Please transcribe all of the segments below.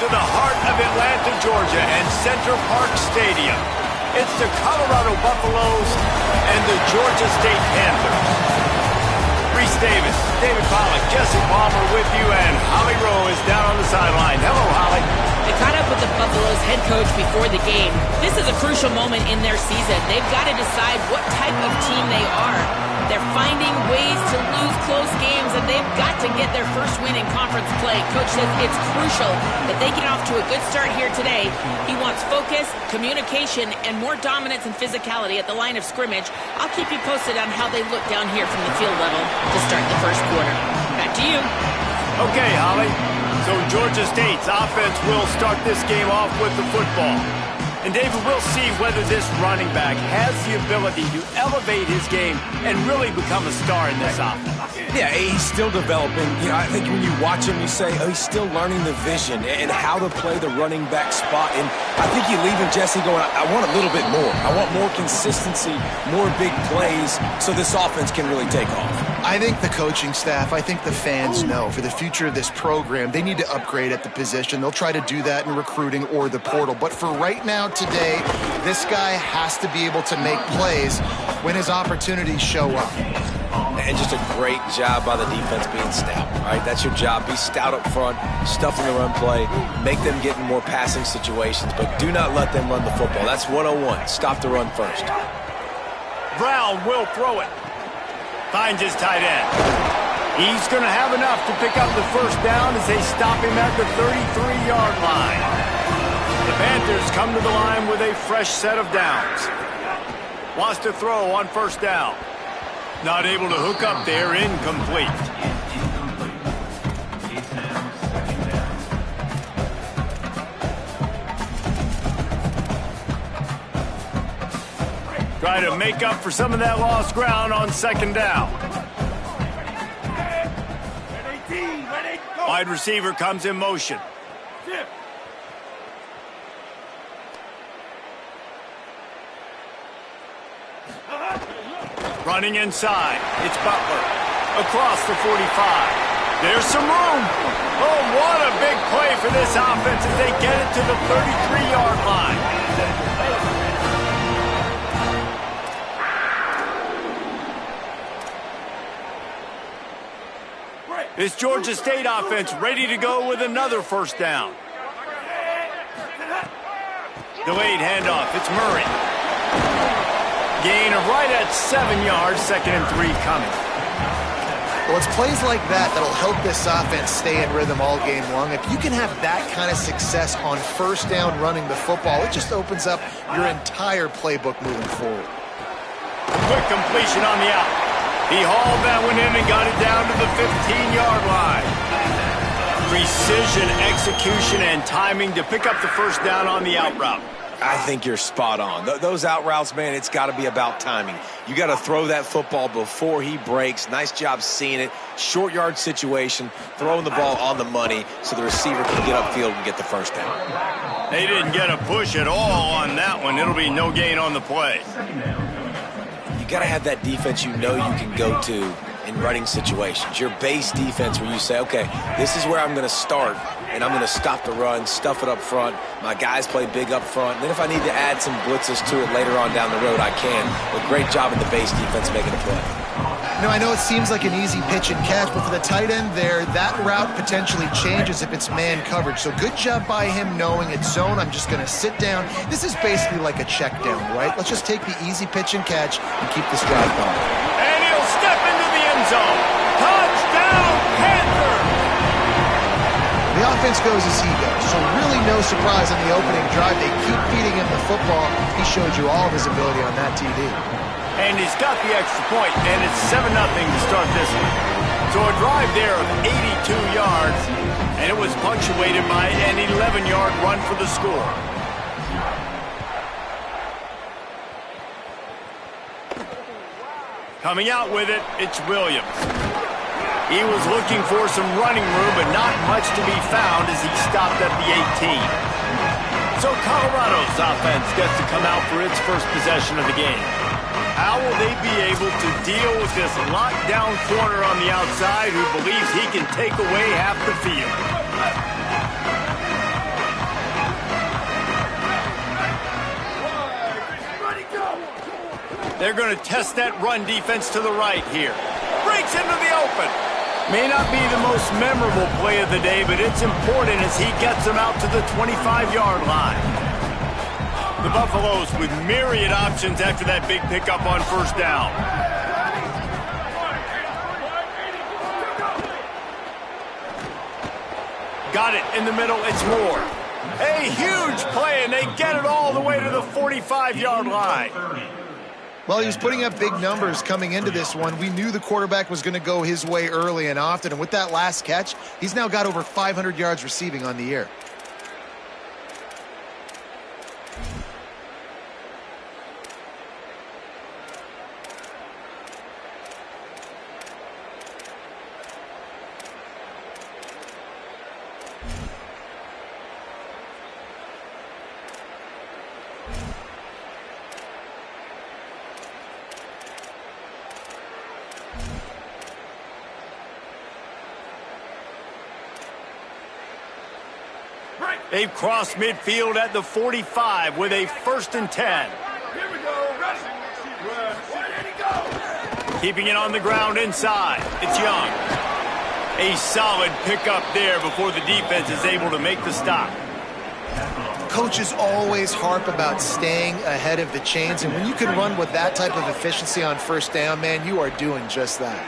into the heart of Atlanta, Georgia, and Center Parc Stadium. It's the Colorado Buffaloes and the Georgia State Panthers. Reese Davis, David Pollack, Jesse Palmer with you, and Holly Rowe is down on the sideline. Hello, Holly. I caught up with the Buffaloes head coach before the game. This is a crucial moment in their season. They've got to decide what type of team they are. They're finding ways to lose close games, and they've got to get their first win in conference play. Coach says it's crucial that they get off to a good start here today. He wants focus, communication, and more dominance and physicality at the line of scrimmage. I'll keep you posted on how they look down here from the field level to start the first quarter. Back to you. Okay, Holly. So Georgia State's offense will start this game off with the football. And David, we'll see whether this running back has the ability to elevate his game and really become a star in this offense. Yeah, he's still developing. You know, I think when you watch him, you say, oh, he's still learning the vision and how to play the running back spot. And I think you leave him, Jesse, going, I want a little bit more. I want more consistency, more big plays, so this offense can really take off. I think the coaching staff, I think the fans know for the future of this program, they need to upgrade at the position. They'll try to do that in recruiting or the portal. But for right now, today, this guy has to be able to make plays when his opportunities show up. And just a great job by the defense being stout, right? That's your job. Be stout up front, stuff in the run play, make them get in more passing situations, but do not let them run the football. That's 101. Stop the run first. Brown will throw it. Finds his tight end. He's going to have enough to pick up the first down as they stop him at the 33-yard line. The Panthers come to the line with a fresh set of downs. Wants to throw on first down. Not able to hook up there, incomplete. Try to make up for some of that lost ground on second down. Wide receiver comes in motion. Running inside, it's Butler. Across the 45. There's some room. Oh, what a big play for this offense as they get it to the 33-yard line. This Georgia State offense ready to go with another first down. Delayed handoff, it's Murray. Gain of right at 7 yards, 2nd and 3 coming. Well, it's plays like that that'll help this offense stay in rhythm all game long. If you can have that kind of success on first down running the football, it just opens up your entire playbook moving forward. Quick completion on the out. He hauled that one in and got it down to the 15-yard line. Precision, execution, and timing to pick up the first down on the out route. I think you're spot on. Those out routes, man, it's got to be about timing. You got to throw that football before he breaks. Nice job seeing it. Short yard situation, throwing the ball on the money so the receiver can get upfield and get the first down. They didn't get a push at all on that one. It'll be no gain on the play. You got to have that defense you know you can go to in running situations. Your base defense where you say, okay, this is where I'm going to start, and I'm going to stop the run, stuff it up front. My guys play big up front. And then if I need to add some blitzes to it later on down the road, I can. But great job in the base defense making a play. You know, I know it seems like an easy pitch and catch, but for the tight end there, that route potentially changes if it's man coverage. So good job by him knowing it's zone. I'm just going to sit down. This is basically like a check down, right? Let's just take the easy pitch and catch and keep this drive going. And he'll step into the end zone. Touchdown, Panthers! The offense goes as he goes, so really no surprise on the opening drive. They keep feeding him the football. He showed you all of his ability on that TD. And he's got the extra point, and it's 7-0 to start this one. So a drive there of 82 yards, and it was punctuated by an 11-yard run for the score. Coming out with it, it's Williams. He was looking for some running room, but not much to be found as he stopped at the 18. So Colorado's offense gets to come out for its first possession of the game. How will they be able to deal with this lockdown corner on the outside who believes he can take away half the field? They're going to test that run defense to the right here. Breaks into the open. May not be the most memorable play of the day, but it's important as he gets them out to the 25-yard line. The Buffaloes with myriad options after that big pickup on first down. Got it in the middle, it's Moore. A huge play, and they get it all the way to the 45-yard line. Well, he was putting up big numbers coming into this one. We knew the quarterback was going to go his way early and often, and with that last catch, he's now got over 500 yards receiving on the year. They've crossed midfield at the 45 with a 1st and 10. Here we go. Ready. Keeping it on the ground inside. It's Young. A solid pickup there before the defense is able to make the stop. Coaches always harp about staying ahead of the chains, and when you can run with that type of efficiency on first down, man, you are doing just that.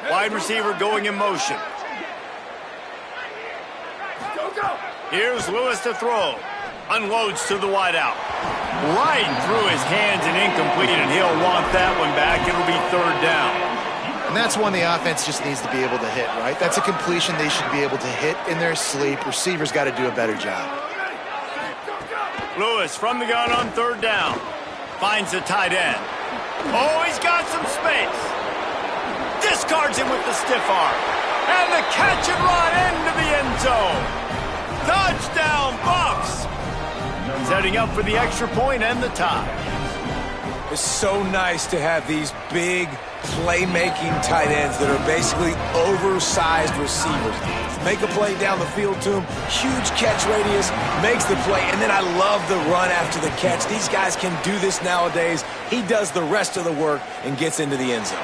Wide receiver going in motion. Here's Lewis to throw. Unloads to the wideout. Right through his hands and incomplete, and he'll want that one back. It'll be 3rd down. And that's one the offense just needs to be able to hit, right? That's a completion they should be able to hit in their sleep. Receivers got to do a better job. Lewis from the gun on 3rd down. Finds the tight end. Oh, he's got some space. Discards him with the stiff arm. And the catch and run into the end zone. Touchdown, Buffs. Setting up for the extra point and the tie. It's so nice to have these big playmaking tight ends that are basically oversized receivers. Make a play down the field to him, huge catch radius, makes the play, and then I love the run after the catch. These guys can do this nowadays. He does the rest of the work and gets into the end zone.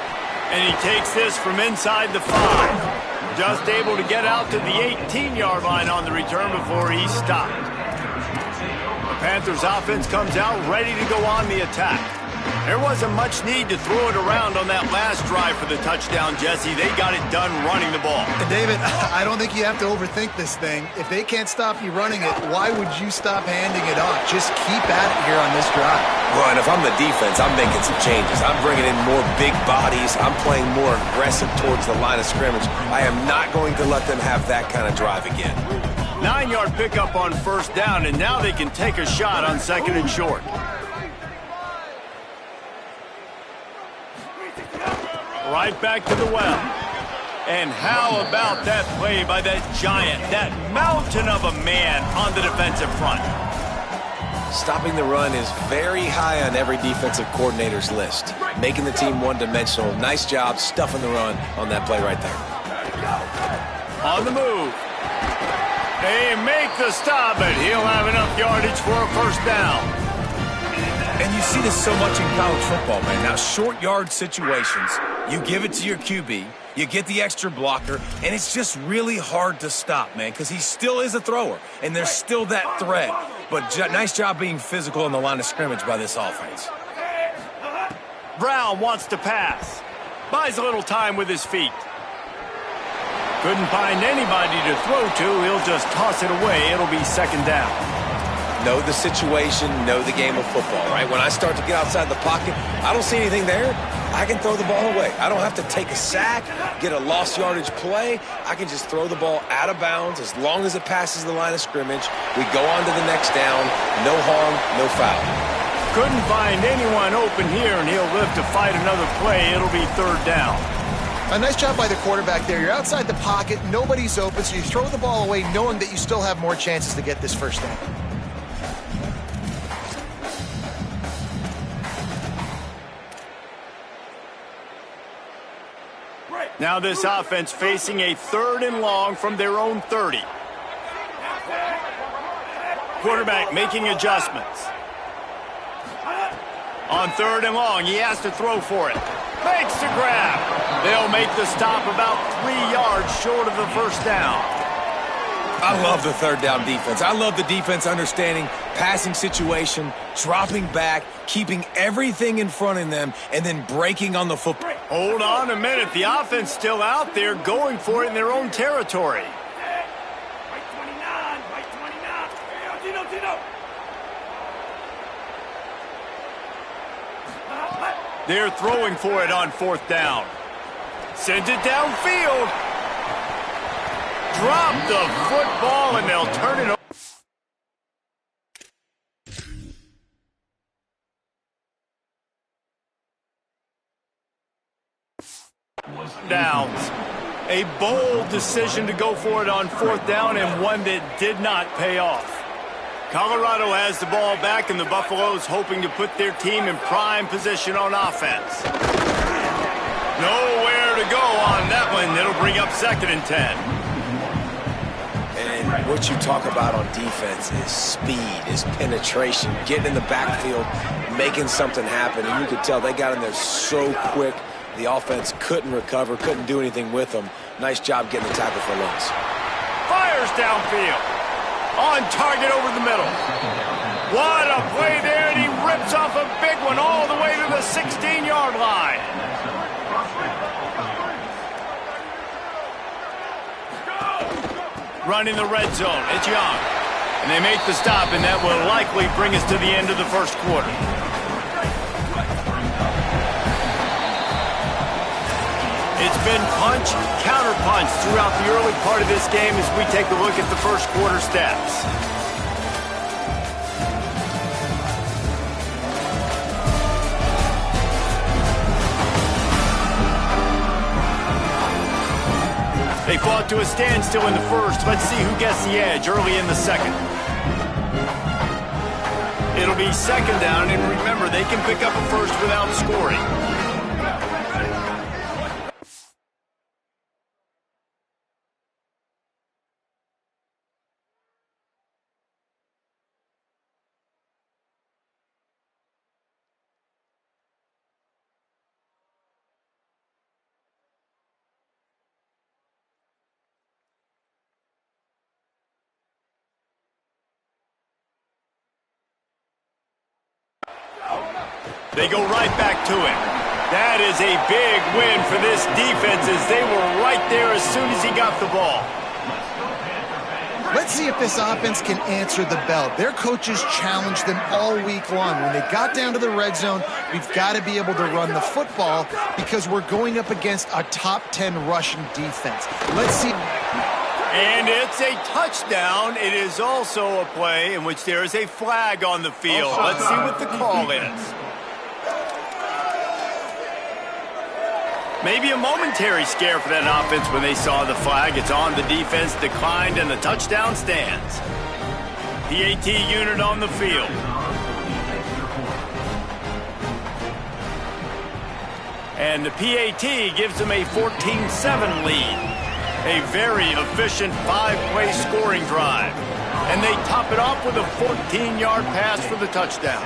And he takes this from inside the 5. Just able to get out to the 18-yard line on the return before he's stopped. The Panthers offense comes out ready to go on the attack. There wasn't much need to throw it around on that last drive for the touchdown, Jesse. They got it done running the ball. And David, I don't think you have to overthink this thing. If they can't stop you running it, why would you stop handing it off? Just keep at it here on this drive. Well, and if I'm the defense, I'm making some changes. I'm bringing in more big bodies. I'm playing more aggressive towards the line of scrimmage. I am not going to let them have that kind of drive again. 9-yard pickup on 1st down, and now they can take a shot on 2nd and short. Right back to the well. And how about that play by that giant, that mountain of a man on the defensive front? Stopping the run is very high on every defensive coordinator's list. Making the team one-dimensional. Nice job stuffing the run on that play right there. On the move. They make the stop, but he'll have enough yardage for a 1st down. And you see this so much in college football, man. Now, short yard situations, you give it to your QB, you get the extra blocker, and it's just really hard to stop, man, because he still is a thrower, and there's still that threat. But nice job being physical in the line of scrimmage by this offense. Brown wants to pass. Buys a little time with his feet. Couldn't find anybody to throw to. He'll just toss it away. It'll be 2nd down. Know the situation, know the game of football, right? When I start to get outside the pocket, I don't see anything there. I can throw the ball away. I don't have to take a sack, get a lost yardage play. I can just throw the ball out of bounds as long as it passes the line of scrimmage. We go on to the next down. No harm, no foul. Couldn't find anyone open here, and he'll live to fight another play. It'll be 3rd down. A nice job by the quarterback there. You're outside the pocket, nobody's open, so you throw the ball away knowing that you still have more chances to get this 1st down. Now this offense facing a 3rd and long from their own 30. Quarterback making adjustments. On 3rd and long, he has to throw for it. Makes the grab. They'll make the stop about 3 yards short of the first down. I love the 3rd down defense. I love the defense understanding passing situation, dropping back, keeping everything in front of them, and then breaking on the football. Hold on a minute. The offense still out there going for it in their own territory. They're throwing for it on 4th down. Sends it downfield. Drop the football, and they'll turn it over. Downs. A bold decision to go for it on 4th down, and one that did not pay off. Colorado has the ball back, and the Buffaloes hoping to put their team in prime position on offense. Nowhere to go on that one. It'll bring up 2nd and 10. And what you talk about on defense is speed, is penetration, getting in the backfield, making something happen. And you could tell they got in there so quick. The offense couldn't recover, couldn't do anything with them. Nice job getting the tackle for loss. Fires downfield. On target over the middle. What a play there, and he rips off a big one all the way to the 16-yard line. Running the red zone. It's Young. And they make the stop, and that will likely bring us to the end of the first quarter. It's been punch, counter-punch throughout the early part of this game as we take a look at the first quarter stats. They fought to a standstill in the first. Let's see who gets the edge early in the second. It'll be 2nd down, and remember, they can pick up a first without scoring. They go right back to it. That is a big win for this defense as they were right there as soon as he got the ball. Let's see if this offense can answer the bell. Their coaches challenged them all week long. When they got down to the red zone, we've got to be able to run the football because we're going up against a top 10 rushing defense. Let's see. And it's a touchdown. It is also a play in which there is a flag on the field. Let's see what the call is. Maybe a momentary scare for that offense when they saw the flag. It's on, the defense declined, and the touchdown stands. PAT unit on the field. And the PAT gives them a 14-7 lead. A very efficient 5-play scoring drive. And they top it off with a 14-yard pass for the touchdown.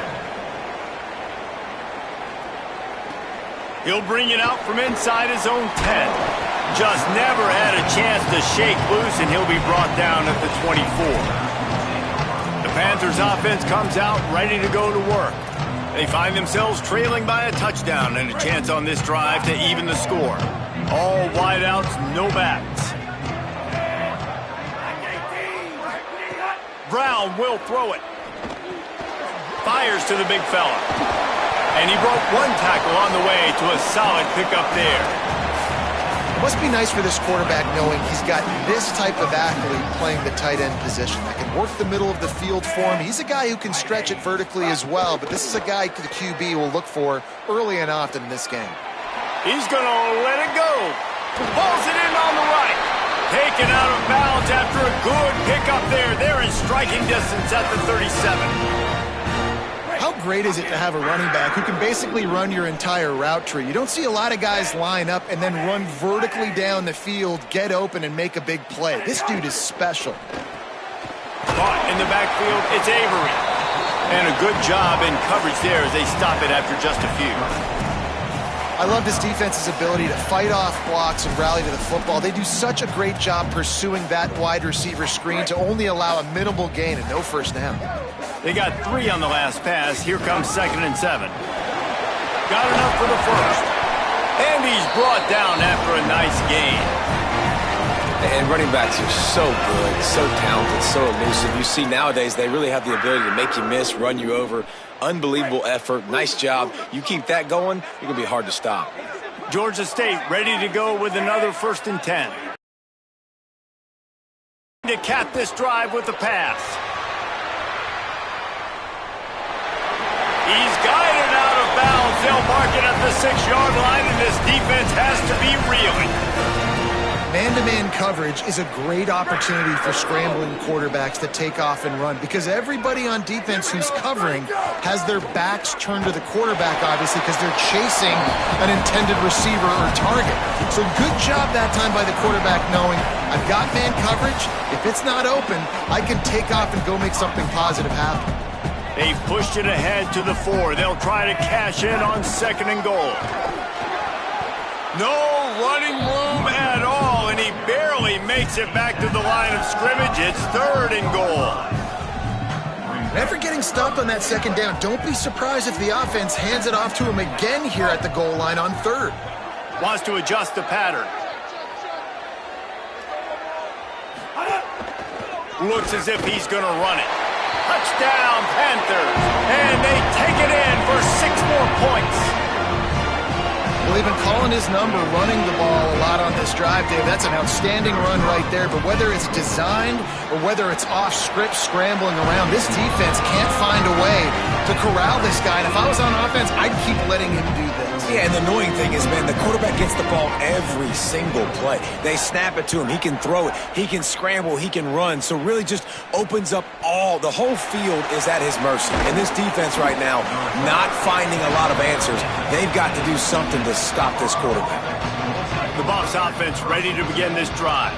He'll bring it out from inside his own 10. Just never had a chance to shake loose, and he'll be brought down at the 24. The Panthers offense comes out ready to go to work. They find themselves trailing by a touchdown and a chance on this drive to even the score. All wideouts, no backs. Brown will throw it. Fires to the big fella. And he broke one tackle on the way to a solid pickup there. It must be nice for this quarterback knowing he's got this type of athlete playing the tight end position that can work the middle of the field for him. He's a guy who can stretch it vertically as well, but this is a guy the QB will look for early and often in this game. He's going to let it go. Pulls it in on the right. Taken out of bounds after a good pickup there. They're in striking distance at the 37. How great is it to have a running back who can basically run your entire route tree? You don't see a lot of guys line up and then run vertically down the field, get open, and make a big play. This dude is special. Caught in the backfield, it's Avery. And a good job in coverage there as they stop it after just a few. I love this defense's ability to fight off blocks and rally to the football. They do such a great job pursuing that wide receiver screen to only allow a minimal gain and no first down. They got 3 on the last pass. Here comes 2nd and 7. Got enough for the first. And he's brought down after a nice gain. And running backs are so good, so talented, so elusive. You see nowadays they really have the ability to make you miss, run you over. Unbelievable effort. Nice job. You keep that going, you're going to be hard to stop. Georgia State ready to go with another 1st and 10. To cap this drive with the pass. He's guided out of bounds. They'll mark it at the 6-yard line, and this defense has to be reeling. Man-to-man coverage is a great opportunity for scrambling quarterbacks to take off and run because everybody on defense who's covering has their backs turned to the quarterback, obviously, because they're chasing an intended receiver or target. So good job that time by the quarterback knowing I've got man coverage. If it's not open, I can take off and go make something positive happen. They've pushed it ahead to the 4. They'll try to cash in on 2nd and goal. No running room at all, and he barely makes it back to the line of scrimmage. It's 3rd and goal. Never getting stopped on that 2nd down. Don't be surprised if the offense hands it off to him again here at the goal line on 3rd. Wants to adjust the pattern. Looks as if he's going to run it. Touchdown, Panthers. And they take it in for 6 more points. Well, they've been calling his number, running the ball a lot on this drive, Dave. That's an outstanding run right there. But whether it's designed or whether it's off script, scrambling around, this defense can't find a way to corral this guy. And if I was on offense, I'd keep letting him do this. Yeah, and the annoying thing is, man, the quarterback gets the ball every single play. They snap it to him. He can throw it. He can scramble. He can run. So really just opens up the whole field is at his mercy. And this defense right now, not finding a lot of answers. They've got to do something to stop this quarterback. The Bucs offense ready to begin this drive.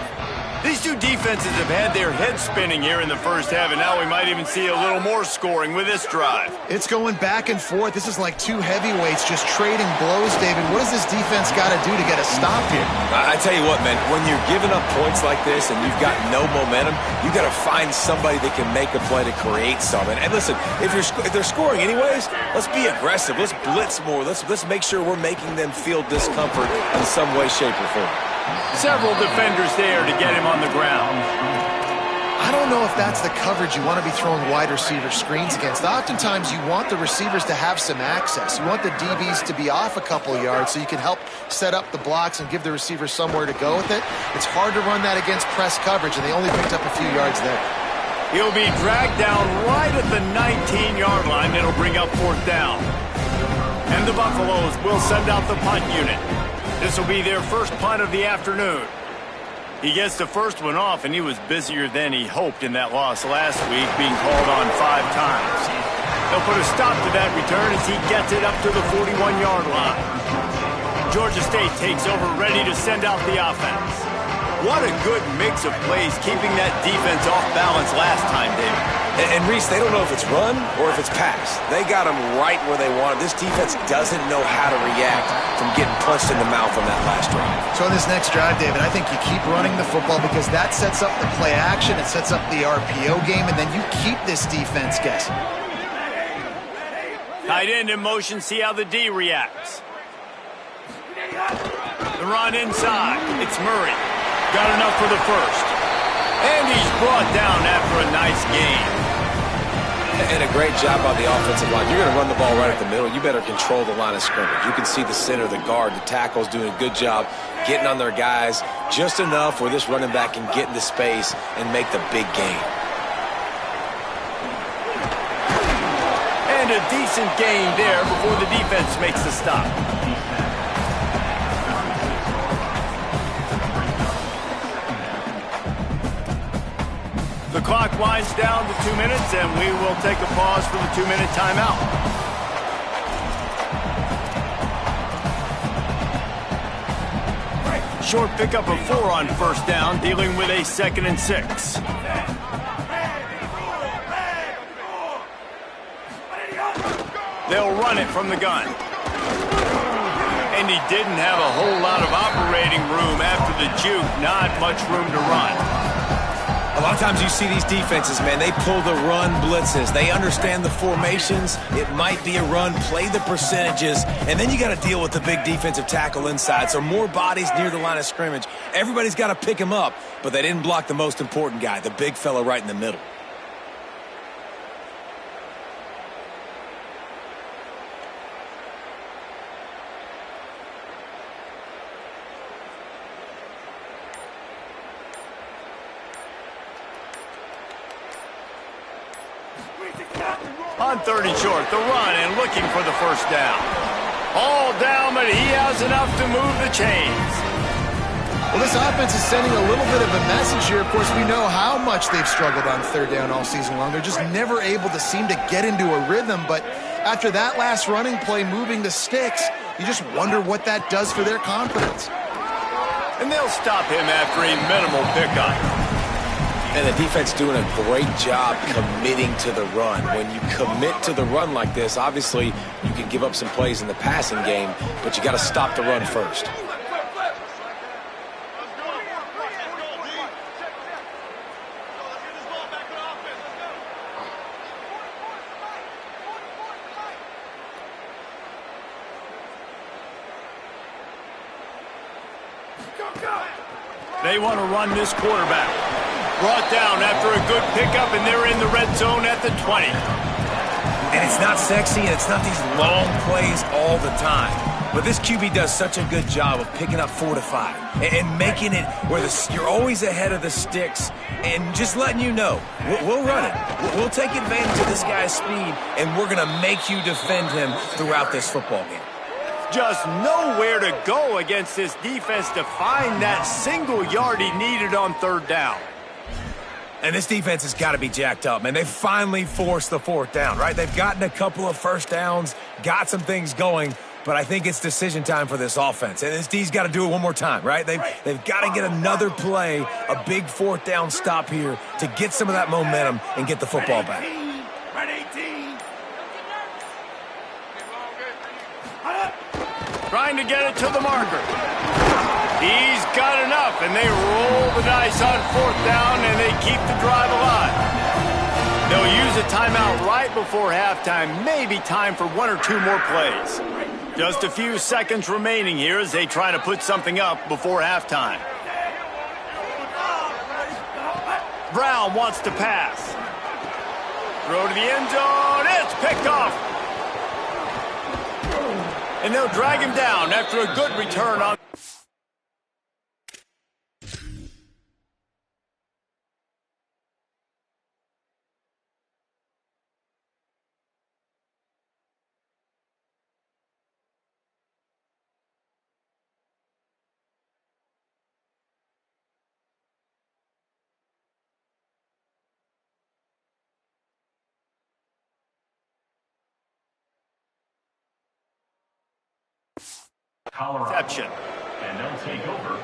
These two defenses have had their heads spinning here in the first half, and now we might even see a little more scoring with this drive. It's going back and forth. This is like two heavyweights just trading blows, David. What does this defense got to do to get a stop here? I tell you what, man, when you're giving up points like this and you've got no momentum, you got to find somebody that can make a play to create something. And listen, if they're scoring anyways, let's be aggressive. Let's blitz more. Let's make sure we're making them feel discomfort in some way, shape, or form. Several defenders there to get him on the ground. I don't know if that's the coverage you want to be throwing wide receiver screens against. Oftentimes, you want the receivers to have some access. You want the DBs to be off a couple yards so you can help set up the blocks and give the receivers somewhere to go with it. It's hard to run that against press coverage, and they only picked up a few yards there. He'll be dragged down right at the 19-yard line. It'll bring up 4th down. And the Buffaloes will send out the punt unit. This will be their first punt of the afternoon. He gets the first one off, and he was busier than he hoped in that loss last week, being called on 5 times. They'll put a stop to that return as he gets it up to the 41-yard line. Georgia State takes over, ready to send out the offense. What a good mix of plays, keeping that defense off balance last time, David. And Reese, they don't know if it's run or if it's pass. They got them right where they want them. This defense doesn't know how to react from getting punched in the mouth on that last drive. So on this next drive, David, I think you keep running the football because that sets up the play action, it sets up the RPO game, and then you keep this defense guessing. Tight end in motion, see how the D reacts. The run inside. It's Murray. Got enough for the first. And he's brought down after a nice gain. And a great job by the offensive line. You're going to run the ball right at the middle. You better control the line of scrimmage. You can see the center, the guard, the tackles doing a good job getting on their guys just enough where this running back can get into space and make the big gain. And a decent gain there before the defense makes the stop. The clock winds down to 2 minutes, and we will take a pause for the 2-minute timeout. Short pickup of 4 on 1st down, dealing with a 2nd and 6. They'll run it from the gun. And he didn't have a whole lot of operating room after the juke. Not much room to run. A lot of times you see these defenses, man, they pull the run blitzes. They understand the formations. It might be a run, play the percentages, and then you got to deal with the big defensive tackle inside. So more bodies near the line of scrimmage. Everybody's got to pick him up, but they didn't block the most important guy, the big fella right in the middle. On 30 short, the run and looking for the first down. All down, but he has enough to move the chains. Well, this offense is sending a little bit of a message here. Of course, we know how much they've struggled on third down all season long. They're just never able to seem to get into a rhythm. But after that last running play, moving the sticks, you just wonder what that does for their confidence. And they'll stop him after a minimal pickup. And the defense doing a great job committing to the run. When you commit to the run like this, obviously you can give up some plays in the passing game, but you got to stop the run first. They want to run this quarterback. Brought down after a good pickup, and they're in the red zone at the 20. And it's not sexy, and it's not these long plays all the time. But this QB does such a good job of picking up 4 to 5 and making it where you're always ahead of the sticks and just letting you know, we'll run it. We'll take advantage of this guy's speed, and we're going to make you defend him throughout this football game. Just nowhere to go against this defense to find that single yard he needed on third down. And this defense has got to be jacked up, man. They finally forced the 4th down, right? They've gotten a couple of first downs, got some things going, but I think it's decision time for this offense. And this D's got to do it one more time, right? They've got to get another play, a big 4th down stop here to get some of that momentum and get the football back. Trying to get it to the marker. He's got enough, and they roll the dice on 4th down, and they keep the drive alive. They'll use a timeout right before halftime, maybe time for 1 or 2 more plays. Just a few seconds remaining here as they try to put something up before halftime. Brown wants to pass. Throw to the end zone. It's picked off. And they'll drag him down after a good return on. Reception.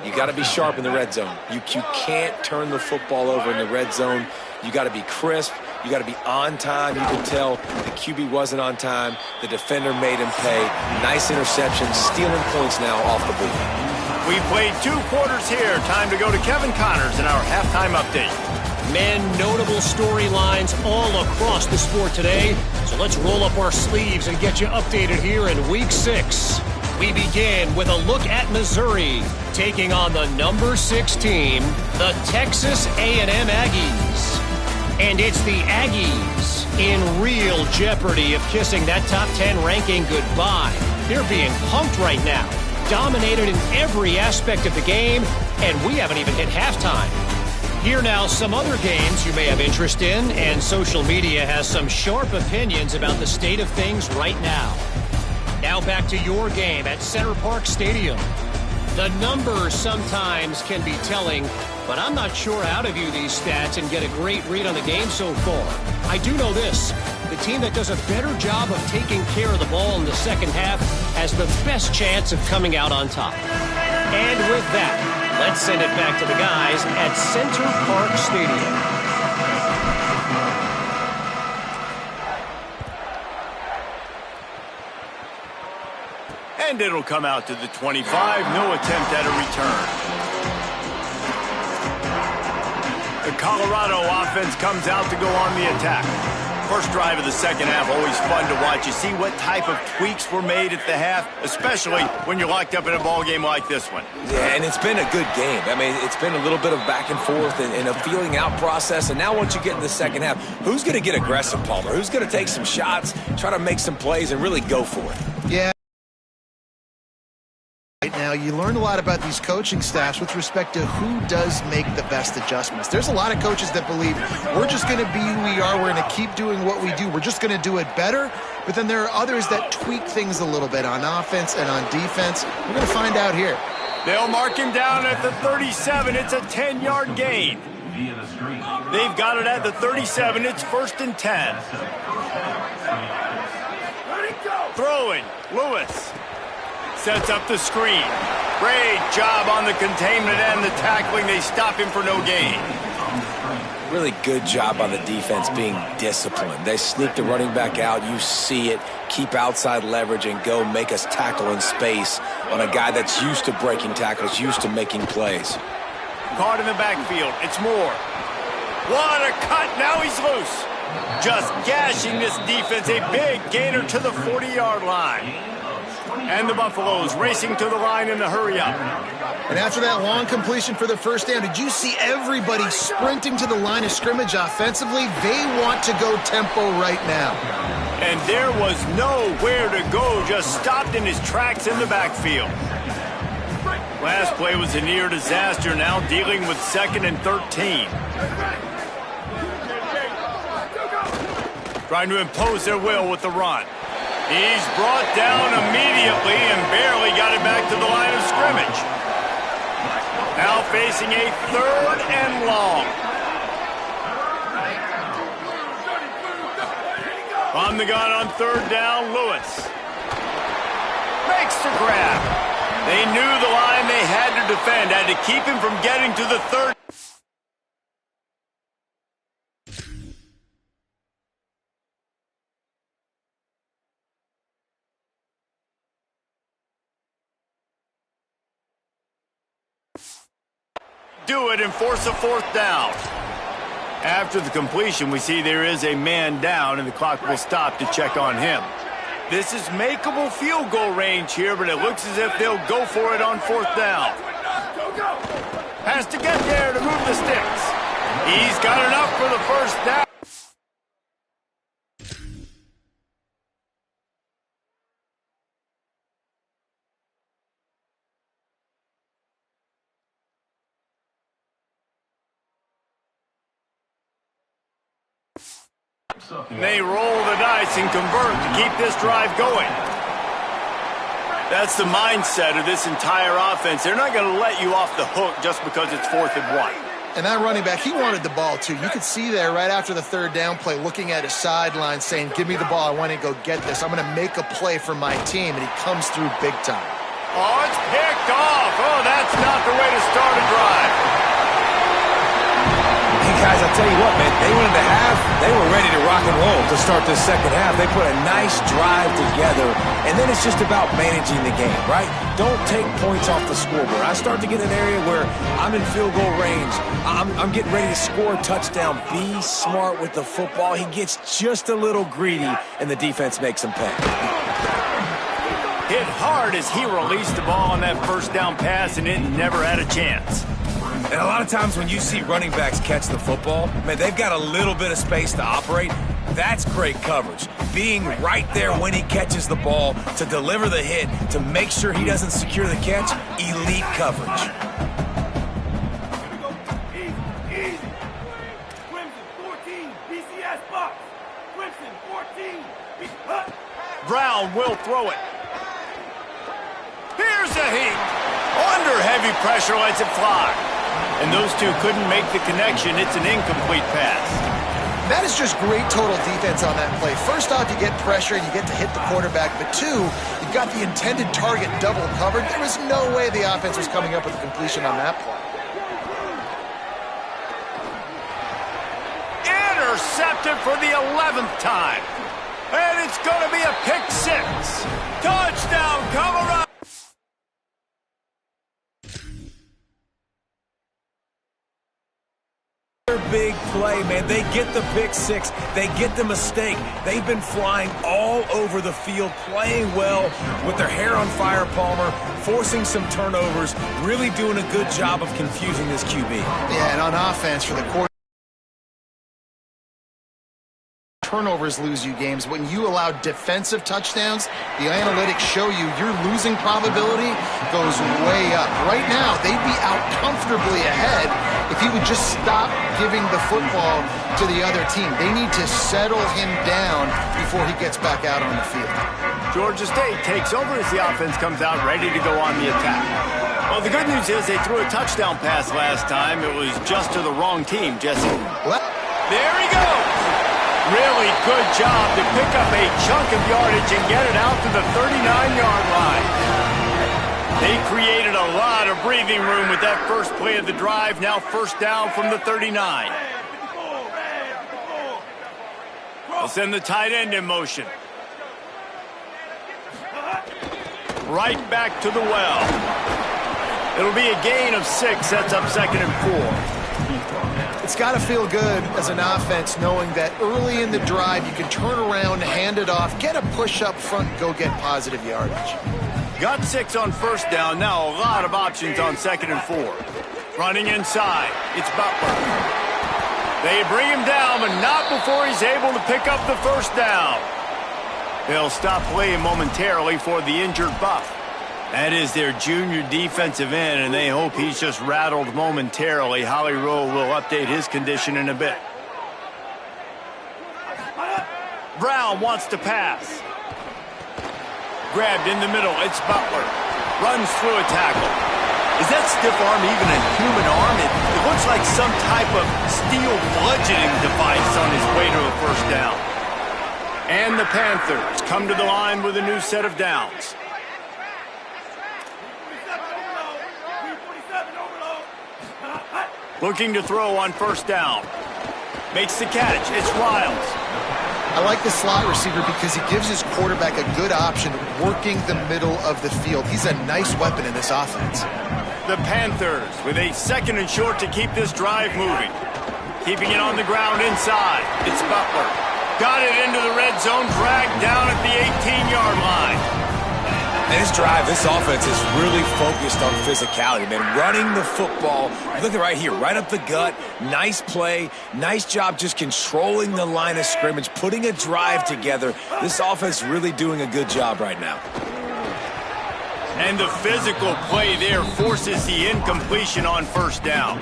You got to be sharp in the red zone. You can't turn the football over in the red zone. You got to be crisp. You got to be on time. You can tell the QB wasn't on time. The defender made him pay. Nice interception, stealing points now off the board. We've played 2 quarters here. Time to go to Kevin Connors in our halftime update. Men, notable storylines all across the sport today. So let's roll up our sleeves and get you updated here in Week 6. We begin with a look at Missouri, taking on the number 6 team, the Texas A&M Aggies. And it's the Aggies in real jeopardy of kissing that top 10 ranking goodbye. They're being punked right now, dominated in every aspect of the game, and we haven't even hit halftime. Here now, some other games you may have interest in, and social media has some sharp opinions about the state of things right now. Now back to your game at Center Park Stadium. The numbers sometimes can be telling, but I'm not sure how to view these stats and get a great read on the game so far. I do know this. The team that does a better job of taking care of the ball in the second half has the best chance of coming out on top. And with that, let's send it back to the guys at Center Park Stadium. And it'll come out to the 25. No attempt at a return. The Colorado offense comes out to go on the attack. First drive of the second half, always fun to watch. You see what type of tweaks were made at the half, especially when you're locked up in a ball game like this one. Yeah, and it's been a good game. I mean, it's been a little bit of back and forth and a feeling out process. And now once you get in the second half, who's going to get aggressive, Palmer? Who's going to take some shots, try to make some plays, and really go for it? Yeah. Now, you learn a lot about these coaching staffs with respect to who does make the best adjustments. There's a lot of coaches that believe we're just going to be who we are. We're going to keep doing what we do. We're just going to do it better. But then there are others that tweak things a little bit on offense and on defense. We're going to find out here. They'll mark him down at the 37. It's a 10-yard gain. They've got it at the 37. It's 1st and 10. Throwing, Lewis. Sets up the screen. Great job on the containment and the tackling. They stop him for no gain. Really good job on the defense being disciplined. They sneak the running back out. You see it. Keep outside leverage and go make us tackle in space on a guy that's used to breaking tackles, used to making plays. Caught in the backfield. It's Moore. What a cut. Now he's loose. Just gashing this defense. A big gainer to the 40-yard line. And the Buffaloes racing to the line in a hurry-up. And after that long completion for the first down, did you see everybody sprinting to the line of scrimmage offensively? They want to go tempo right now. And there was nowhere to go, just stopped in his tracks in the backfield. Last play was a near disaster, now dealing with 2nd and 13. Trying to impose their will with the run. He's brought down immediately and barely got it back to the line of scrimmage. Now facing a 3rd and long. On the gun on 3rd down, Lewis. Makes the grab. They knew the line they had to defend, had to keep him from getting to the 3rd. Do it and force a 4th down. After the completion, we see there is a man down, and the clock will stop to check on him. This is makeable field goal range here, but it looks as if they'll go for it on 4th down. Has to get there to move the sticks. He's got enough for the 1st down. And they roll the dice and convert to keep this drive going. That's the mindset of this entire offense. They're not going to let you off the hook just because it's 4th and 1. And that running back, he wanted the ball too. You could see there right after the 3rd down play, looking at his sideline saying, give me the ball, I want to go get this. I'm going to make a play for my team, and he comes through big time. Oh, it's picked off. Oh, that's not the way to start a drive. Hey, guys, I'll tell you what, man, they went into half, they were ready to rock and roll to start this second half. They put a nice drive together, and then it's just about managing the game, right? Don't take points off the scoreboard. I start to get an area where I'm in field goal range. I'm getting ready to score a touchdown. Be smart with the football. He gets just a little greedy, and the defense makes him pay. Hit hard as he released the ball on that 1st down pass, and it never had a chance. And a lot of times when you see running backs catch the football, man, they've got a little bit of space to operate. That's great coverage. Being right there when he catches the ball to deliver the hit, to make sure he doesn't secure the catch, elite coverage. Easy. Clemson 14, BCS box. Clemson 14, Brown will throw it. Here's a heat. Under heavy pressure, lets it fly. And those two couldn't make the connection. It's an incomplete pass. That is just great total defense on that play. First off, you get pressure and you get to hit the quarterback. But 2, you've got the intended target double covered. There was no way the offense was coming up with a completion on that play. Intercepted for the 11th time. And it's going to be a pick 6. Touchdown, Colorado. big play, man. They get the pick six. They get the mistake. They've been flying all over the field, playing well with their hair on fire, Palmer, forcing some turnovers, really doing a good job of confusing this QB. Yeah, and on offense for the quarterback, turnovers lose you games. When you allow defensive touchdowns, the analytics show you your losing probability goes way up. Right now, they'd be out comfortably ahead if he would just stop giving the football to the other team. They need to settle him down before he gets back out on the field. Georgia State takes over as the offense comes out ready to go on the attack. Well, the good news is they threw a touchdown pass last time. It was just to the wrong team, Jesse. There he goes. Really good job to pick up a chunk of yardage and get it out to the 39-yard line. They created a lot of breathing room with that first play of the drive. Now first down from the 39. They'll send the tight end in motion. Right back to the well. It'll be a gain of 6. Sets up 2nd and 4. It's got to feel good as an offense knowing that early in the drive you can turn around, hand it off, get a push up front, and go get positive yardage. Got 6 on first down. Now a lot of options on 2nd and 4. Running inside. It's Butler. They bring him down, but not before he's able to pick up the first down. They'll stop playing momentarily for the injured Buff. That is their junior defensive end, and they hope he's just rattled momentarily. Holly Rowe will update his condition in a bit. Brown wants to pass. Grabbed in the middle. It's Butler. Runs through a tackle. Is that stiff arm even a human arm? It looks like some type of steel bludgeoning device on his way to a first down. And the Panthers come to the line with a new set of downs. Looking to throw on first down. Makes the catch. It's Riles. I like the slot receiver because he gives his quarterback a good option working the middle of the field. He's a nice weapon in this offense. The Panthers with a 2nd and short to keep this drive moving. Keeping it on the ground inside. It's Butler. Got it into the red zone. Dragged down at the 18-yard line. And this drive, this offense is really focused on physicality, man. Running the football, look at right here, right up the gut. Nice play, nice job just controlling the line of scrimmage, putting a drive together. This offense really doing a good job right now. And the physical play there forces the incompletion on first down.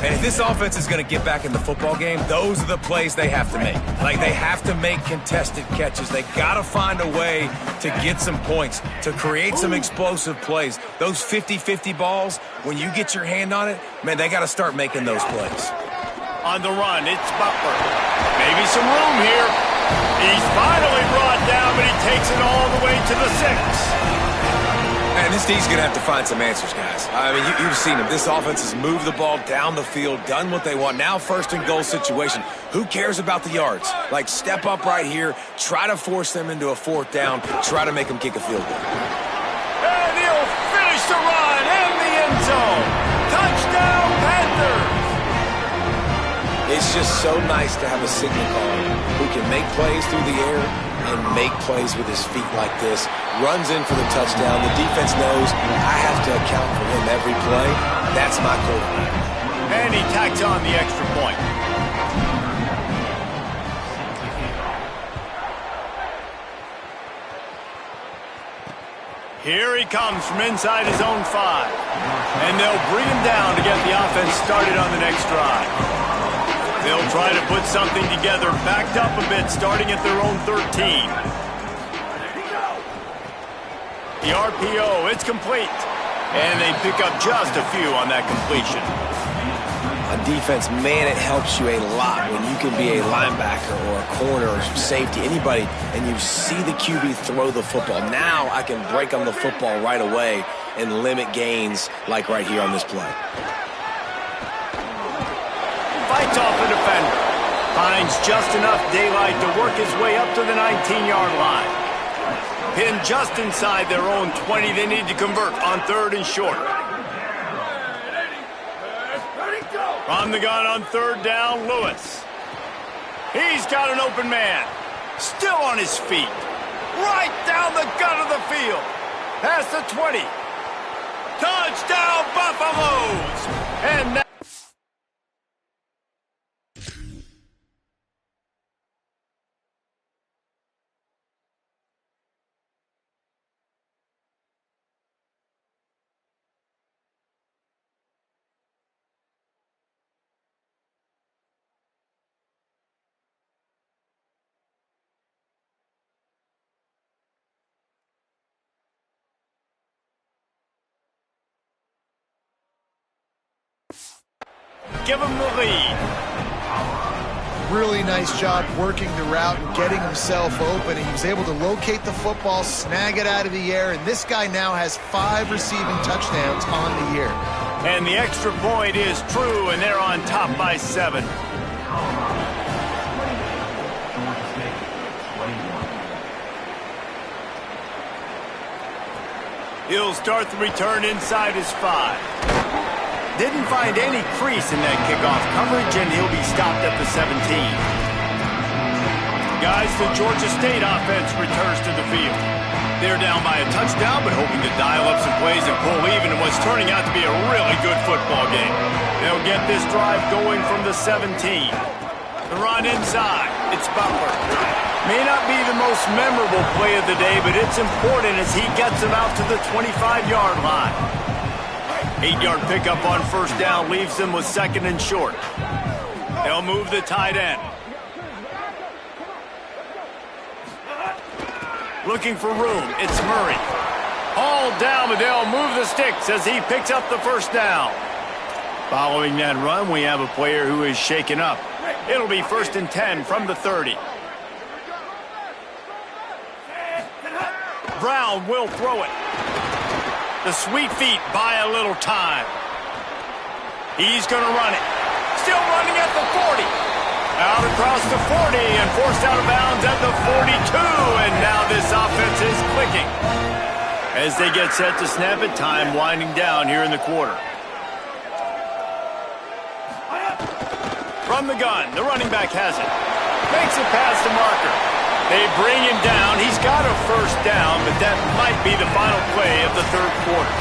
And if this offense is going to get back in the football game, those are the plays they have to make. Like, they have to make contested catches. They got to find a way to get some points, to create some explosive plays. Those 50-50 balls, when you get your hand on it, man, they got to start making those plays. On the run, it's Butler. Maybe some room here. He's finally brought down, but he takes it all the way to the 6. Man, this D's going to have to find some answers, guys. I mean, you've seen them. This offense has moved the ball down the field, done what they want. Now 1st and goal situation. Who cares about the yards? Like, step up right here, try to force them into a 4th down, try to make them kick a field goal. And he'll finish the run in the end zone. Touchdown, Panthers! It's just so nice to have a signal caller who can make plays through the air and make plays with his feet like this. Runs in for the touchdown. The defense knows I have to account for him every play. That's my quarterback. And he tacks on the extra point. Here he comes from inside his own 5. And they'll bring him down to get the offense started on the next drive. They'll try to put something together, backed up a bit, starting at their own 13. The RPO, it's complete. And they pick up just a few on that completion. On defense, man, it helps you a lot when you can be a linebacker or a corner or safety, anybody, and you see the QB throw the football. Now I can break on the football right away and limit gains like right here on this play. Fights off the defender. Finds just enough daylight to work his way up to the 19-yard line. Pinned just inside their own 20. They need to convert on 3rd and short. From the gun on third down, Lewis. He's got an open man. Still on his feet. Right down the gut of the field. Past the 20. Touchdown, Buffaloes! And now give him the lead. Really nice job working the route and getting himself open. He was able to locate the football, snag it out of the air, and this guy now has 5 receiving touchdowns on the year. And the extra point is true, and they're on top by 7. He'll start the return inside his 5. Didn't find any crease in that kickoff coverage, and he'll be stopped at the 17. Guys, the Georgia State offense returns to the field. They're down by a touchdown, but hoping to dial up some plays and pull even in what's turning out to be a really good football game. They'll get this drive going from the 17. The run inside. It's Butler. May not be the most memorable play of the day, but it's important as he gets them out to the 25-yard line. 8-yard pickup on first down leaves them with 2nd and short. They'll move the tight end. Looking for room, it's Murray. All down, but they'll move the sticks as he picks up the first down. Following that run, we have a player who is shaken up. It'll be 1st and 10 from the 30. Brown will throw it. The sweet feet buy a little time. He's going to run it. Still running at the 40. Out across the 40 and forced out of bounds at the 42. And now this offense is clicking. As they get set to snap it, time winding down here in the quarter. From the gun, the running back has it. Makes it past the marker. They bring him down. He's got a first down, but that might be the final play of the third quarter.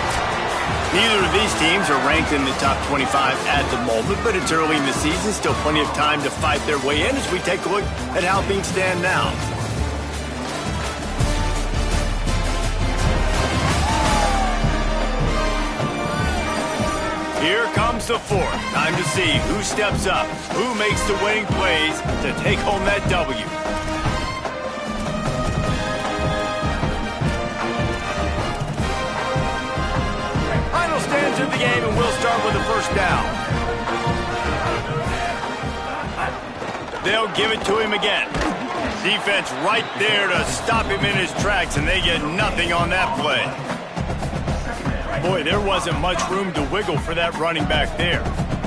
Neither of these teams are ranked in the top 25 at the moment, but it's early in the season. Still plenty of time to fight their way in as we take a look at how things stand now. Here comes the 4th. Time to see who steps up, who makes the winning plays to take home that W. Stands of the game, and we'll start with the first down. They'll give it to him again. Defense right there to stop him in his tracks, and they get nothing on that play. Boy, there wasn't much room to wiggle for that running back there.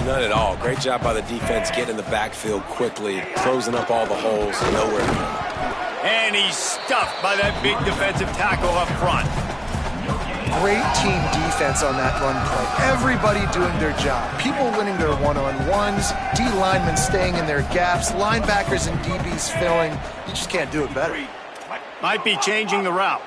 None at all. Great job by the defense getting in the backfield quickly, closing up all the holes, nowhere to go. And he's stuffed by that big defensive tackle up front. Great team defense on that run play. Everybody doing their job. People winning their one-on-ones, D linemen staying in their gaps, linebackers and DBs filling. You just can't do it better. Might be changing the route.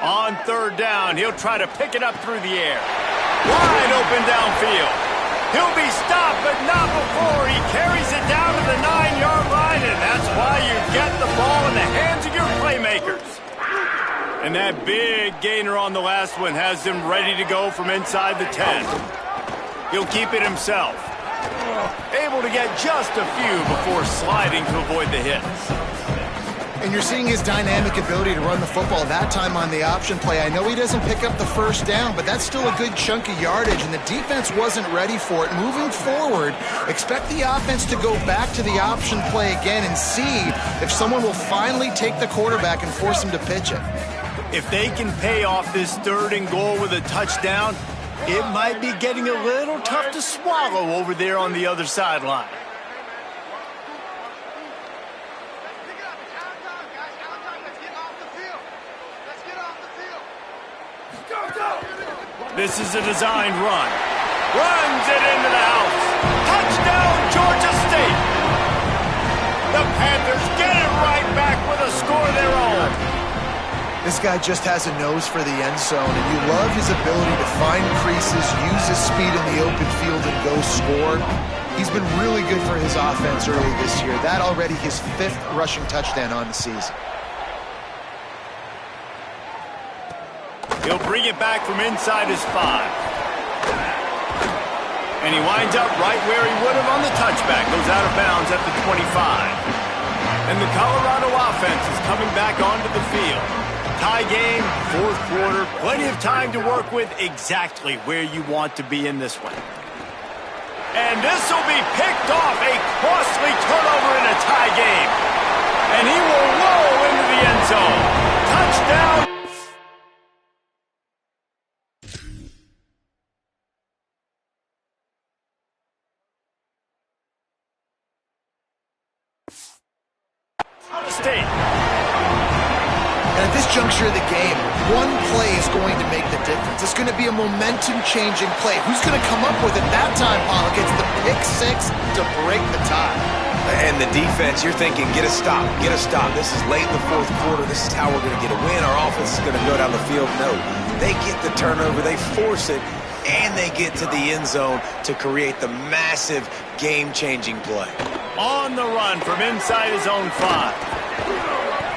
On third down, he'll try to pick it up through the air. Wide open downfield. He'll be stopped, but not before he carries it down to the 9-yard line, and that's why you get the ball in the hands of your playmakers. And that big gainer on the last one has them ready to go from inside the 10. He'll keep it himself. Able to get just a few before sliding to avoid the hits. And you're seeing his dynamic ability to run the football, that time on the option play. I know he doesn't pick up the first down, but that's still a good chunk of yardage, and the defense wasn't ready for it. Moving forward, expect the offense to go back to the option play again and see if someone will finally take the quarterback and force him to pitch it. If they can pay off this 3rd and goal with a touchdown, it might be getting a little tough to swallow over there on the other sideline. This is a designed run. Runs it into the house. Touchdown, Georgia State. The Panthers get it right back with a score of their own. This guy just has a nose for the end zone, and you love his ability to find creases, use his speed in the open field, and go score. He's been really good for his offense early this year. That already his 5th rushing touchdown on the season. He'll bring it back from inside his 5. And he winds up right where he would have on the touchback. Goes out of bounds at the 25. And the Colorado offense is coming back onto the field. Tie game, 4th quarter, plenty of time to work with, exactly where you want to be in this one. And this will be picked off, a costly turnover in a tie game. And he will roll into the end zone. Touchdown. State. And at this juncture of the game, one play is going to make the difference. It's going to be a momentum-changing play. Who's going to come up with it that time, Pollock? It's the pick 6 to break the tie. And the defense, you're thinking, get a stop, get a stop. This is late in the 4th quarter. This is how we're going to get a win. Our offense is going to go down the field. No, they get the turnover, they force it, and they get to the end zone to create the massive game-changing play. On the run from inside his own 5.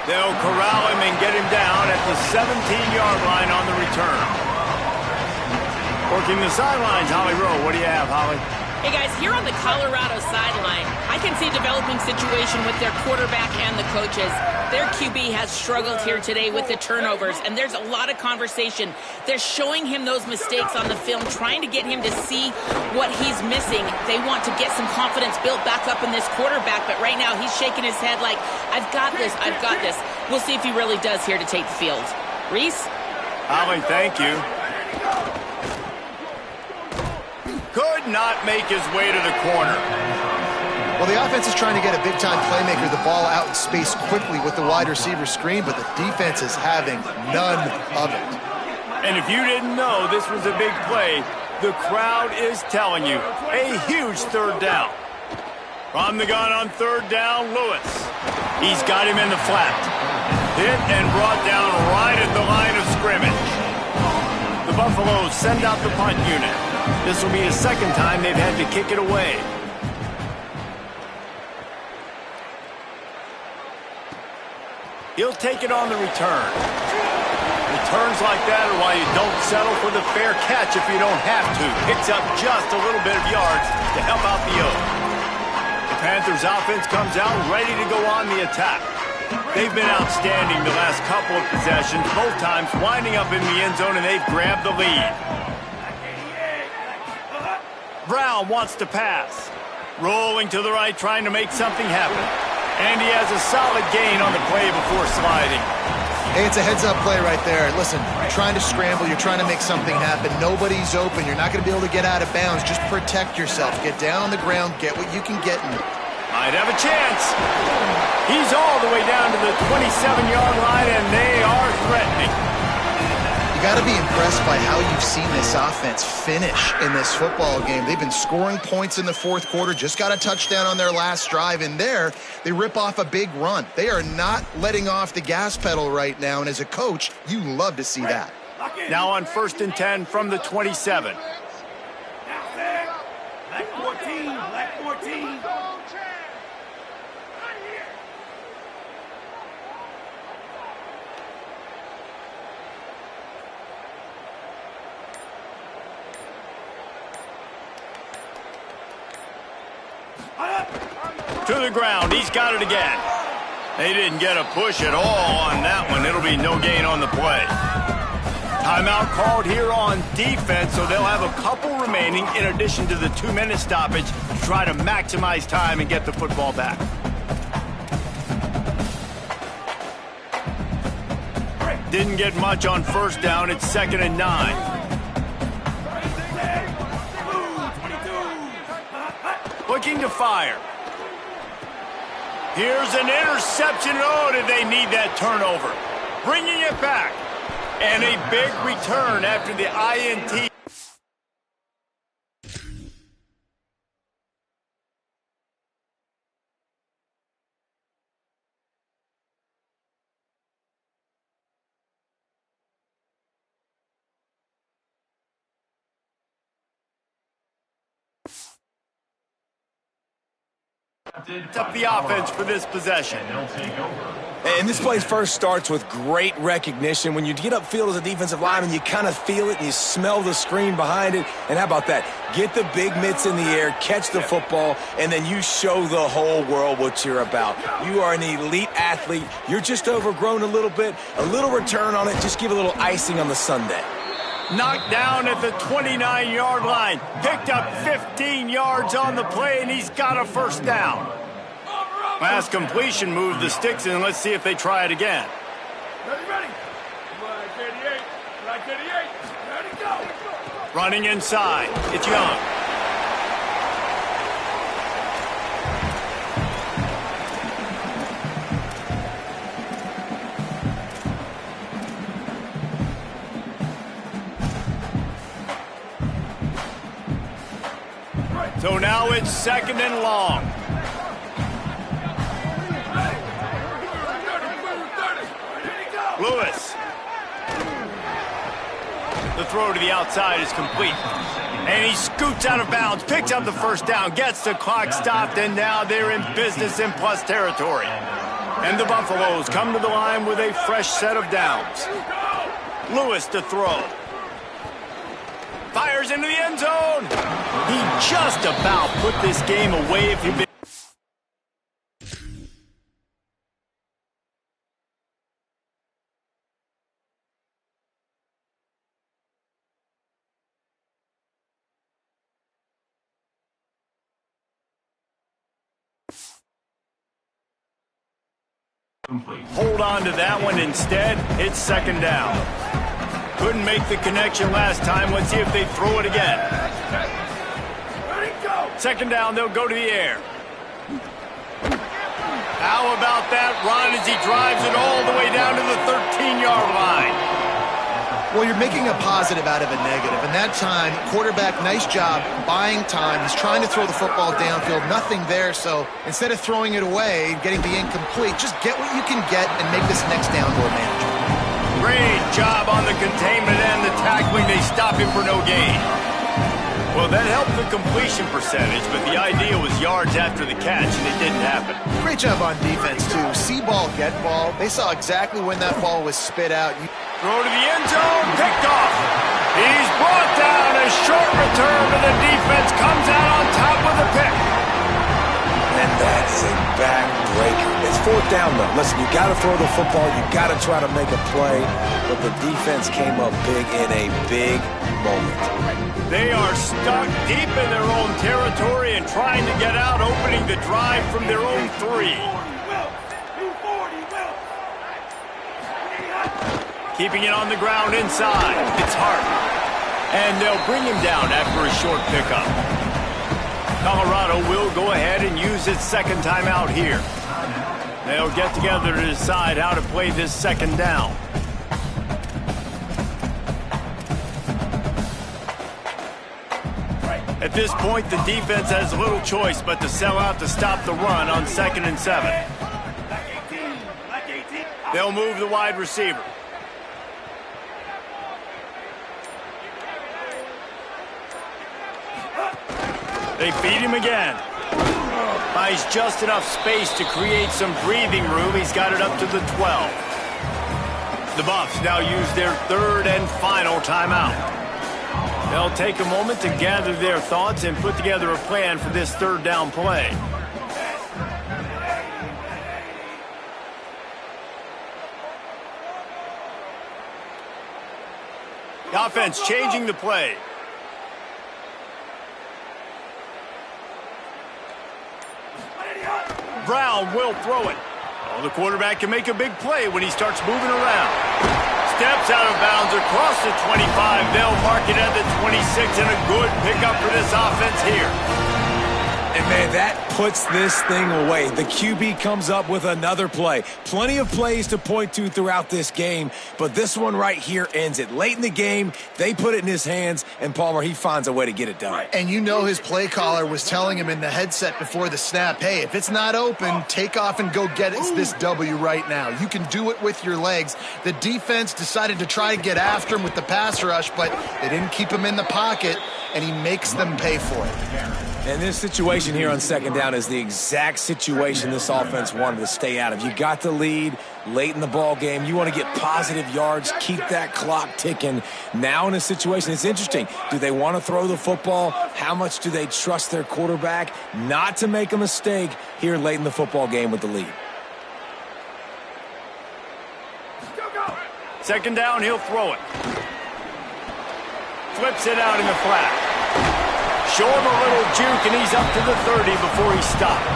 They'll corral him and get him down at the 17-yard line on the return. Working the sidelines, Holly Rowe. What do you have, Holly? Hey, guys, here on the Colorado sideline, I can see a developing situation with their quarterback and the coaches. Their QB has struggled here today with the turnovers, and there's a lot of conversation. They're showing him those mistakes on the film, trying to get him to see what he's missing. They want to get some confidence built back up in this quarterback, but right now he's shaking his head like, I've got this, I've got this. We'll see if he really does here to take the field. Reese? Holly, thank you. Could not make his way to the corner. Well, the offense is trying to get a big-time playmaker the ball out in space quickly with the wide receiver screen, but the defense is having none of it. And if you didn't know this was a big play, the crowd is telling you. A huge 3rd down. From the gun on 3rd down, Lewis. He's got him in the flat. Hit and brought down right at the line of scrimmage. The Buffaloes send out the punt unit. This will be the 2nd time they've had to kick it away. He'll take it on the return. Returns like that are why you don't settle for the fair catch if you don't have to. Picks up just a little bit of yards to help out the O's. The Panthers offense comes out ready to go on the attack. They've been outstanding the last couple of possessions, both times winding up in the end zone, and they've grabbed the lead. Brown wants to pass. Rolling to the right, trying to make something happen. And he has a solid gain on the play before sliding. Hey, it's a heads-up play right there. Listen, you're trying to scramble. You're trying to make something happen. Nobody's open. You're not going to be able to get out of bounds. Just protect yourself. Get down on the ground. Get what you can get. Might have a chance. He's all the way down to the 27-yard line, and they are threatening. You got to be impressed by how you've seen this offense finish in this football game. They've been scoring points in the 4th quarter, just got a touchdown on their last drive, and there they rip off a big run. They are not letting off the gas pedal right now, and as a coach, you love to see that. Now on 1st and 10 from the 27. Black 14, black 14. To the ground. He's got it again. They didn't get a push at all on that one. It'll be no gain on the play. Timeout called here on defense, so they'll have a couple remaining in addition to the 2-minute stoppage to try to maximize time and get the football back. Didn't get much on 1st down. It's 2nd and 9. Looking to fire. Here's an interception. Oh, did they need that turnover. Bringing it back. And a big return after the INT. Up the offense for this possession. And this play first starts with great recognition. When you get upfield as a defensive lineman, you kind of feel it and you smell the screen behind it. And how about that? Get the big mitts in the air, catch the football, and then you show the whole world what you're about. You are an elite athlete. You're just overgrown a little bit. A little return on it. Just give a little icing on the sundae. Knocked down at the 29-yard line. Picked up 15 yards on the play, and he's got a first down. Last completion moved the sticks in. Let's see if they try it again. Ready. Flag 38. Flag 38. Ready, go. Running inside. It's Young. So now it's second and long. Lewis. The throw to the outside is complete. And he scoots out of bounds, picks up the first down, gets the clock stopped, and now they're in business in plus territory. And the Buffaloes come to the line with a fresh set of downs. Lewis to throw. Fires into the end zone. He just about put this game away if you've been. Hold on to that one instead. It's second down. Couldn't make the connection last time. Let's see if they throw it again. Second down, they'll go to the air. How about that run as he drives it all the way down to the 13-yard line? Well, you're making a positive out of a negative. And that time, quarterback, nice job buying time. He's trying to throw the football downfield. Nothing there, so instead of throwing it away, getting the incomplete, just get what you can get and make this next down more manageable. Great job on the containment and the tackling. They stop him for no gain. Well, that helped the completion percentage, but the idea was yards after the catch, and it didn't happen. Great job on defense, too. See ball, get ball. They saw exactly when that ball was spit out. Throw to the end zone, picked off. He's brought down, a short return, and the defense comes out on top with the pick. And that is a backbreaker. It's fourth down, though. Listen, you got to throw the football. You got to try to make a play. But the defense came up big in a big moment. They are stuck deep in their own territory and trying to get out, opening the drive from their own 3. Keeping it on the ground inside. It's Hart. And they'll bring him down after a short pickup. Colorado will go ahead and use its second timeout here. They'll get together to decide how to play this second down. At this point, the defense has little choice but to sell out to stop the run on 2nd and 7. They'll move the wide receiver. They feed him again. Buys just enough space to create some breathing room. He's got it up to the 12. The Buffs now use their third and final timeout. They'll take a moment to gather their thoughts and put together a plan for this third down play. The offense changing the play. Brown will throw it. Oh, the quarterback can make a big play when he starts moving around. Steps out of bounds across the 25. They'll mark it at the 26, and a good pickup for this offense here. And, man, that puts this thing away. The QB comes up with another play. Plenty of plays to point to throughout this game, but this one right here ends it. Late in the game, they put it in his hands, and Palmer, he finds a way to get it done. And you know his play caller was telling him in the headset before the snap, hey, if it's not open, take off and go get this W right now. You can do it with your legs. The defense decided to try to get after him with the pass rush, but they didn't keep him in the pocket, and he makes them pay for it. And this situation here on second down is the exact situation this offense wanted to stay out of. You got the lead late in the ball game. You want to get positive yards, keep that clock ticking. Now in a situation, it's interesting. Do they want to throw the football? How much do they trust their quarterback not to make a mistake here late in the football game with the lead? Second down, he'll throw it. Flips it out in the flat. Show him a little juke, and he's up to the 30 before he stopped.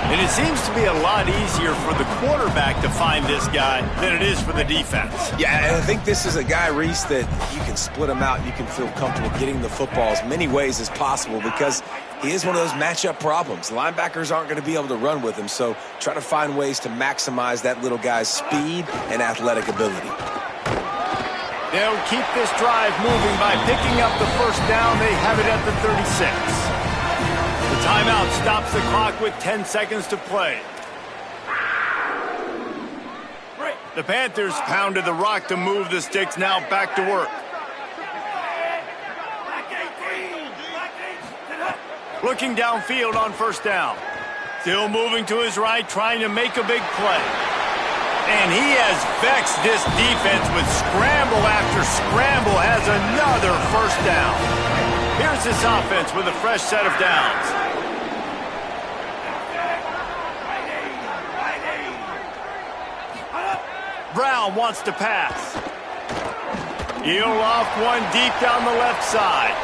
And it seems to be a lot easier for the quarterback to find this guy than it is for the defense. Yeah, and I think this is a guy, Reese, that you can split him out. You can feel comfortable getting the football as many ways as possible because he is one of those matchup problems. Linebackers aren't going to be able to run with him, so try to find ways to maximize that little guy's speed and athletic ability. They'll keep this drive moving by picking up the first down. They have it at the 36. The timeout stops the clock with 10 seconds to play. The Panthers pounded the rock to move the sticks. Now back to work. Looking downfield on first down. Still moving to his right, trying to make a big play. And he has vexed this defense with scramble after scramble, has another first down. Here's this offense with a fresh set of downs. Brown wants to pass. He'll off one deep down the left side.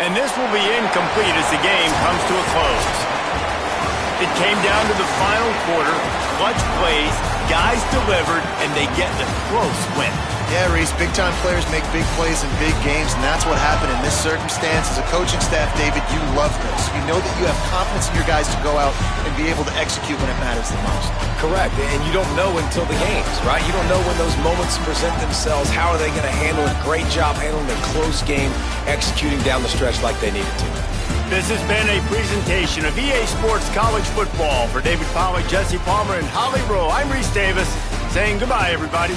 And this will be incomplete as the game comes to a close. It came down to the final quarter, clutch plays, guys delivered, and they get the close win. Yeah, Reese, big-time players make big plays in big games, and that's what happened in this circumstance. As a coaching staff, David, you love this. You know that you have confidence in your guys to go out and be able to execute when it matters the most. Correct, and you don't know until the games, right? You don't know when those moments present themselves. How are they going to handle it? Great job handling a close game, executing down the stretch like they needed to. This has been a presentation of EA Sports College Football. For David Pollack, Jesse Palmer, and Holly Rowe, I'm Reese Davis saying goodbye, everybody.